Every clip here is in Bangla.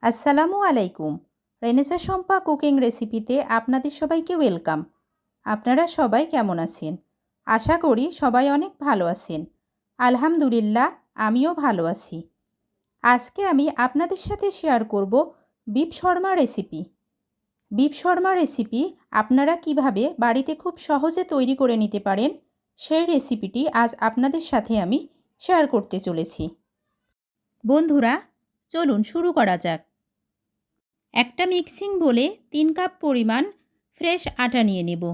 আসসালামু আলাইকুম। রেনেসা শম্পা কুকিং রেসিপিতে আপনাদের সবাইকে ওয়েলকাম। আপনারা সবাই কেমন আছেন? আশা করি সবাই অনেক ভালো আছেন। আলহামদুলিল্লাহ, আমিও ভালো আছি। আজকে আমি আপনাদের সাথে শেয়ার করব beef Sharma recipe. Beef Sharma recipe আপনারা কিভাবে বাড়িতে খুব সহজে তৈরি করে নিতে পারেন, সেই রেসিপিটি আজ আপনাদের সাথে আমি শেয়ার করতে চলেছি। বন্ধুরা, চলুন শুরু করা যাক। একটা মিক্সিং বোলে 3 কাপ পরিমাণ ফ্রেশ আটা নিয়ে নেব।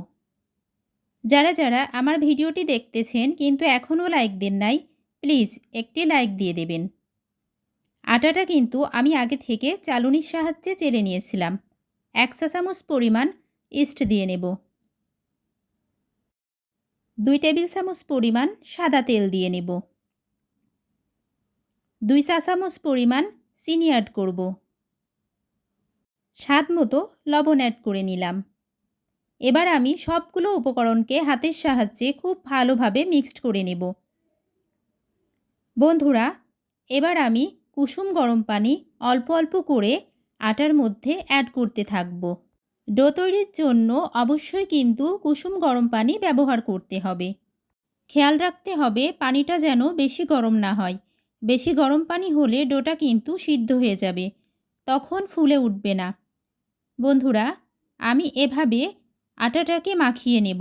যারা আমার ভিডিওটি দেখতেছেন কিন্তু এখনও লাইক দেন নাই, প্লিজ একটি লাইক দিয়ে দেবেন। আটাটা কিন্তু আমি আগে থেকে চালুনির সাহায্যে চেলে নিয়েছিলাম। 1 চা চামচ পরিমাণ ইস্ট দিয়ে নেব। 2 টেবিল চামচ পরিমাণ সাদা তেল দিয়ে নেব। 2 চা চামচ পরিমাণ চিনি অ্যাড করব। স্বাদ মতো লবণ অ্যাড করে নিলাম। এবার আমি সবগুলো উপকরণকে হাতের সাহায্যে খুব ভালোভাবে মিক্সড করে নেব। বন্ধুরা, এবার আমি কুসুম গরম পানি অল্প অল্প করে আটার মধ্যে অ্যাড করতে থাকব। ডো তৈরির জন্য অবশ্যই কিন্তু কুসুম গরম পানি ব্যবহার করতে হবে। খেয়াল রাখতে হবে পানিটা যেন বেশি গরম না হয়। বেশি গরম পানি হলে ডোটা কিন্তু সিদ্ধ হয়ে যাবে, তখন ফুলে উঠবে না। বন্ধুরা, আমি এভাবে আটাটাকে মাখিয়ে নেব।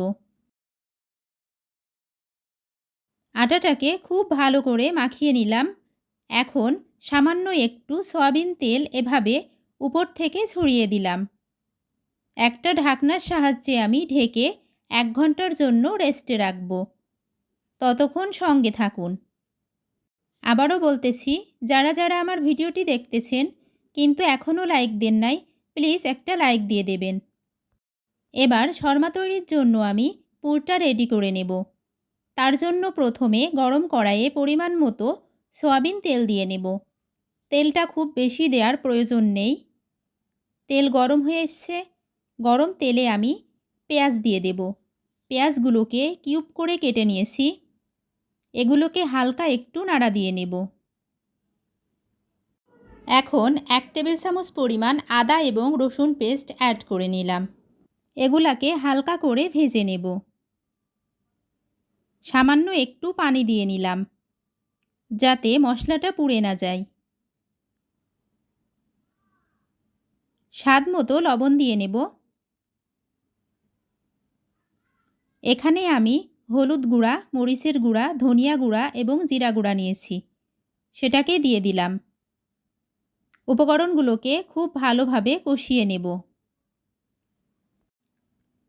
আটাটাকে খুব ভালো করে মাখিয়ে নিলাম। এখন সামান্য একটু সয়াবিন তেল এভাবে উপর থেকে ছড়িয়ে দিলাম। একটা ঢাকনার সাহায্যে আমি ঢেকে 1 ঘন্টার জন্য রেস্টে রাখব। ততক্ষণ সঙ্গে থাকুন। আবারও বলতেছি, যারা আমার ভিডিওটি দেখতেছেন কিন্তু এখনও লাইক দেন নাই, প্লিজ একটা লাইক দিয়ে দেবেন। এবার শর্মা তৈরির জন্য আমি পুরটা রেডি করে নেব। তার জন্য প্রথমে গরম কড়াইয়ে পরিমাণ মতো সয়াবিন তেল দিয়ে নেব। তেলটা খুব বেশি দেওয়ার প্রয়োজন নেই। তেল গরম হয়ে এসছে। গরম তেলে আমি পেঁয়াজ দিয়ে দেব। পেঁয়াজগুলোকে কিউব করে কেটে নিয়েছি। এগুলোকে হালকা একটু নাড়া দিয়ে নেব। এখন 1 টেবিল চামচ পরিমাণ আদা এবং রসুন পেস্ট অ্যাড করে নিলাম। এগুলাকে হালকা করে ভেজে নেব। সামান্য একটু পানি দিয়ে নিলাম, যাতে মশলাটা পুড়ে না যায়। স্বাদ মতো লবণ দিয়ে নেব। এখানে আমি হলুদ গুঁড়া, মরিচের গুঁড়া, ধনিয়া গুঁড়া এবং জিরা গুঁড়া নিয়েছি, সেটাকে দিয়ে দিলাম। উপকরণগুলোকে খুব ভালোভাবে কষিয়ে নেব।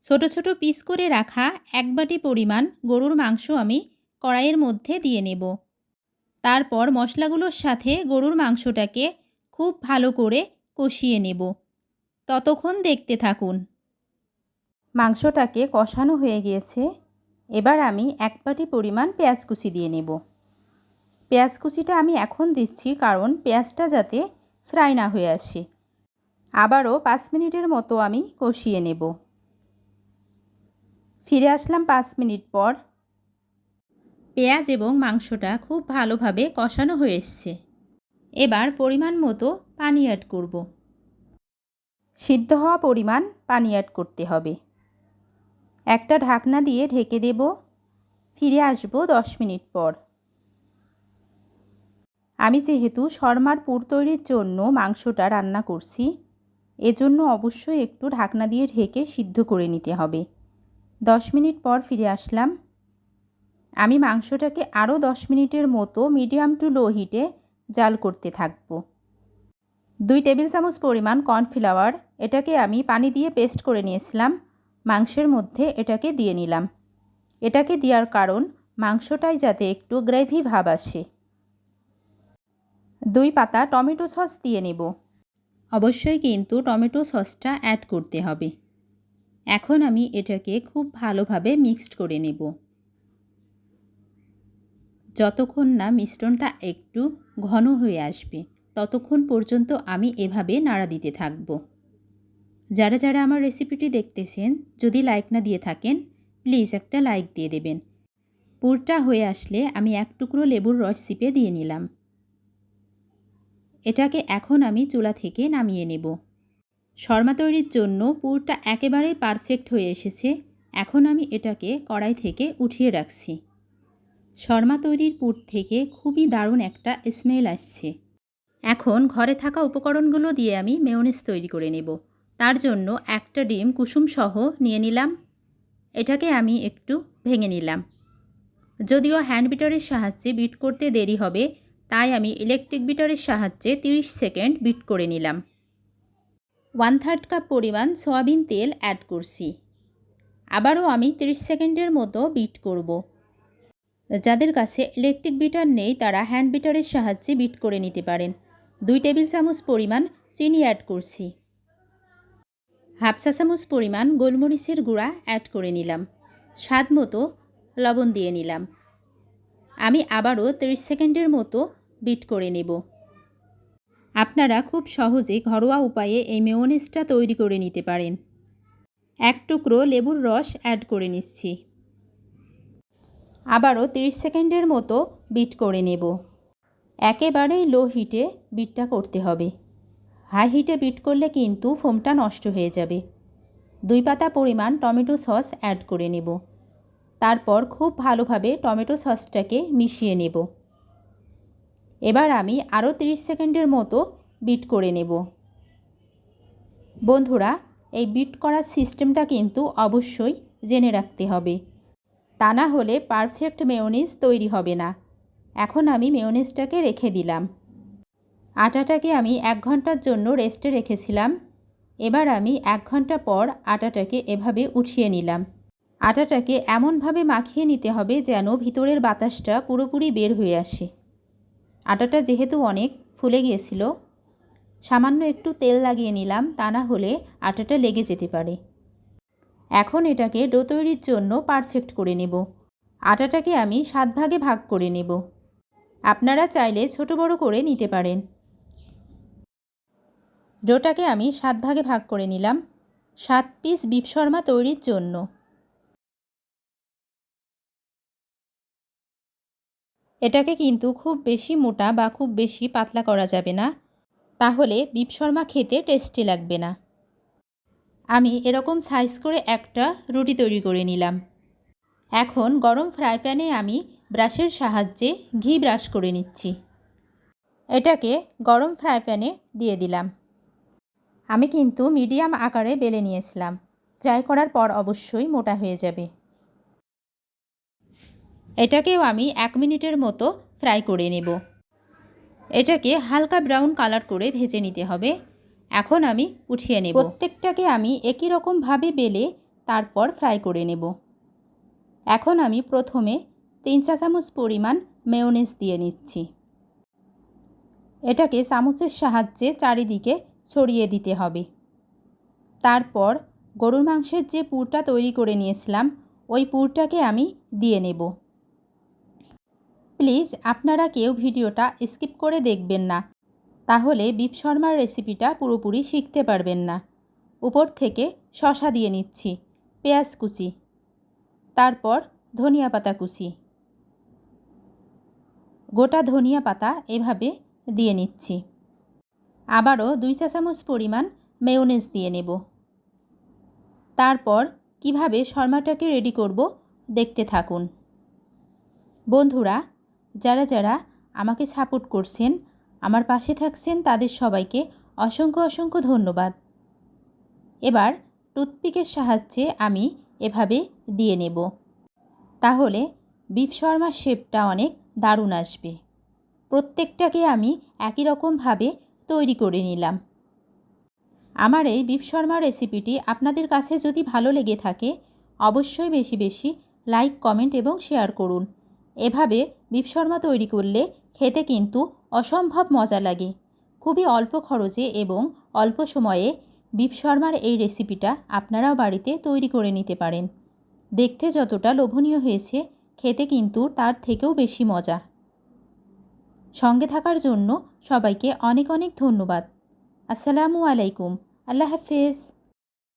ছোট ছোট পিস করে রাখা 1 বাটি পরিমাণ গরুর মাংস আমি কড়াইয়ের মধ্যে দিয়ে নেব। তারপর মশলাগুলোর সাথে গরুর মাংসটাকে খুব ভালো করে কষিয়ে নেব। ততক্ষণ দেখতে থাকুন। মাংসটাকে কষানো হয়ে গিয়েছে। এবার আমি 1 বাটি পরিমাণ পেঁয়াজ কুচি দিয়ে নেব। পেঁয়াজ কুচিটা আমি এখন দিচ্ছি কারণ পেঁয়াজটা যাতে ফ্রাই না হয়ে আসে। আবারও 5 মিনিটের মতো আমি কষিয়ে নেব। ফিরে আসলাম 5 মিনিট পর। পেঁয়াজ এবং মাংসটা খুব ভালোভাবে কষানো হয়ে এসছে। এবার পরিমাণ মতো পানি অ্যাড করব। সিদ্ধ হওয়া পরিমাণ পানি অ্যাড করতে হবে। একটা ঢাকনা দিয়ে ঢেকে দেব। ফিরে আসব 10 মিনিট পর। আমি যেহেতু শর্মার পুর তৈরির জন্য মাংসটা রান্না করছি, এজন্য অবশ্যই একটু ঢাকনা দিয়ে ঢেকে সিদ্ধ করে নিতে হবে। 10 মিনিট পর ফিরে আসলাম। আমি মাংসটাকে আরও 10 মিনিটের মতো মিডিয়াম টু লো হিটে জাল করতে থাকব। 2 টেবিল চামচ পরিমাণ কর্নফ্লাওয়ার, এটাকে আমি পানি দিয়ে পেস্ট করে নিয়েছিলাম, মাংসের মধ্যে এটাকে দিয়ে নিলাম। এটাকে দেওয়ার কারণ মাংসটায় যাতে একটু গ্রেভি ভাব আসে। 2 পাতা টমেটো সস দিয়ে নেব। অবশ্যই কিন্তু টমেটো সসটা অ্যাড করতে হবে। এখন আমি এটাকে খুব ভালোভাবে মিক্সড করে নেব। যতক্ষণ না মিশ্রণটা একটু ঘন হয়ে আসবে, ততক্ষণ পর্যন্ত আমি এভাবে নাড়া দিতে থাকব। যারা আমার রেসিপিটি দেখতেছেন, যদি লাইক না দিয়ে থাকেন, প্লিজ একটা লাইক দিয়ে দেবেন। পুরটা হয়ে আসলে আমি 1 টুকরো লেবুর রস চিপে দিয়ে নিলাম। এটাকে এখন আমি চুলা থেকে নামিয়ে নেব। শর্মা তৈরির জন্য পুরটা একেবারেই পারফেক্ট হয়ে এসেছে। এখন আমি এটাকে কড়াই থেকে উঠিয়ে রাখছি। শর্মা তৈরির পুর থেকে খুবই দারুণ একটা স্মেল আসছে। এখন ঘরে থাকা উপকরণগুলো দিয়ে আমি মেয়োনিজ তৈরি করে নেব। তার জন্য একটা ডিম কুসুম সহ নিয়ে নিলাম। এটাকে আমি একটু ভেঙে নিলাম। যদিও হ্যান্ড বিটারের সাহায্যে বিট করতে দেরি হবে, তাই আমি ইলেকট্রিক বিটারের সাহায্যে 30 সেকেন্ড বিট করে নিলাম। 1/3 কাপ পরিমাণ সয়াবিন তেল অ্যাড করছি। আবারও আমি 30 সেকেন্ডের মতো বিট করব। যাদের কাছে ইলেকট্রিক বিটার নেই তারা হ্যান্ড বিটারের সাহায্যে বিট করে নিতে পারেন। 2 টেবিল চামচ পরিমাণ চিনি অ্যাড করছি। হাফ চা চামচ পরিমাণ গোলমরিচের গুঁড়া অ্যাড করে নিলাম। স্বাদ মতো লবণ দিয়ে নিলাম। আমি আবারও 30 সেকেন্ডের মতো বিট করে নেব। আপনারা খুব সহজে ঘরোয়া উপায়ে এই মেয়োনিজটা তৈরি করে নিতে পারেন। এক টুকরো লেবুর রস অ্যাড করে নিচ্ছি। আবারও 30 সেকেন্ডের মতো বিট করে নেব। একেবারেই লো হিটে বিটটা করতে হবে। হাই হিটে বিট করলে কিন্তু ফোমটা নষ্ট হয়ে যাবে। 2 পাতা পরিমাণ টমেটো সস অ্যাড করে নেব। তারপর খুব ভালোভাবে টমেটো সসটাকে মিশিয়ে নেব। এবার আমি আরও 30 সেকেন্ডের মতো বিট করে নেব। বন্ধুরা, এই বিট করার সিস্টেমটা কিন্তু অবশ্যই জেনে রাখতে হবে, তা না হলে পারফেক্ট মেয়োনিজ তৈরি হবে না। এখন আমি মেয়োনিজটাকে রেখে দিলাম। আটাটাকে আমি 1 ঘন্টার জন্য রেস্টে রেখেছিলাম। এবার আমি 1 ঘন্টা পর আটাটাকে এভাবে উঠিয়ে নিলাম। আটাটাকে এমনভাবে মাখিয়ে নিতে হবে যেন ভিতরের বাতাসটা পুরোপুরি বের হয়ে আসে। আটাটা যেহেতু অনেক ফুলে গিয়েছিল, সামান্য একটু তেল লাগিয়ে নিলাম, তা না হলে আটাটা লেগে যেতে পারে। এখন এটাকে ডো তৈরির জন্য পারফেক্ট করে নেব। আটাটাকে আমি 7 ভাগে ভাগ করে নেব। আপনারা চাইলে ছোট বড় করে নিতে পারেন। ডোটাকে আমি 7 ভাগে ভাগ করে নিলাম 7 পিস বিফ শর্মা তৈরির জন্য। এটাকে কিন্তু খুব বেশি মোটা বা খুব বেশি পাতলা করা যাবে না, তাহলে বিফ শর্মা খেতে টেস্টি লাগবে না। আমি এরকম সাইজ করে একটা রুটি তৈরি করে নিলাম। এখন গরম ফ্রাই প্যানে আমি ব্রাশের সাহায্যে ঘি ব্রাশ করে নিচ্ছি। এটাকে গরম ফ্রাই প্যানে দিয়ে দিলাম। আমি কিন্তু মিডিয়াম আকারে বেলে নিয়েছিলাম। ফ্রাই করার পর অবশ্যই মোটা হয়ে যাবে। এটাকেও আমি 1 মিনিটের মতো ফ্রাই করে নেব। এটাকে হালকা ব্রাউন কালার করে ভেজে নিতে হবে। এখন আমি উঠিয়ে নেব। প্রত্যেকটাকে আমি একই রকমভাবে বেলে তারপর ফ্রাই করে নেব। এখন আমি প্রথমে 3 চা চামচ পরিমাণ মেয়োনিজ দিয়ে নিচ্ছি। এটাকে চামচের সাহায্যে চারিদিকে ছড়িয়ে দিতে হবে। তারপর গরুর মাংসের যে পুরটা তৈরি করে নিয়েছিলাম, ওই পুরটাকে আমি দিয়ে নেব। প্লিজ আপনারা কেউ ভিডিওটা স্কিপ করে দেখবেন না, তাহলে বিফ শর্মার রেসিপিটা পুরোপুরি শিখতে পারবেন না। উপর থেকে শসা দিয়ে নিচ্ছি, পেঁয়াজ কুচি, তারপর ধনিয়া পাতা কুচি, গোটা ধনিয়া পাতা এভাবে দিয়ে নিচ্ছি। আবারও 2 চা চামচ পরিমাণ মেয়োনিজ দিয়ে নেব। তারপর কিভাবে শর্মাটাকে রেডি করব দেখতে থাকুন। বন্ধুরা, যারা যারা আমাকে সাপোর্ট করছেন, আমার পাশে থাকছেন, তাদের সবাইকে অসংখ্য অসংখ্য ধন্যবাদ। এবার টুথপিকের সাহায্যে আমি এভাবে দিয়ে নেব, তাহলে বিফ শর্মার শেপটা অনেক দারুণ আসবে। প্রত্যেকটাকে আমি একই রকমভাবে তৈরি করে নিলাম। আমার এই বিফ শর্মা রেসিপিটি আপনাদের কাছে যদি ভালো লেগে থাকে, অবশ্যই বেশি বেশি লাইক, কমেন্ট এবং শেয়ার করুন। এভাবে বিফ শর্মা তৈরি করলে খেতে কিন্তু অসম্ভব মজা লাগে। খুবই অল্প খরচে এবং অল্প সময়ে বিফ শর্মার এই রেসিপিটা আপনারাও বাড়িতে তৈরি করে নিতে পারেন। দেখতে যতটা লোভনীয় হয়েছে, খেতে কিন্তু তার থেকেও বেশি মজা। সঙ্গে থাকার জন্য সবাইকে অনেক অনেক ধন্যবাদ। আসসালামু আলাইকুম। আল্লাহ হাফেজ।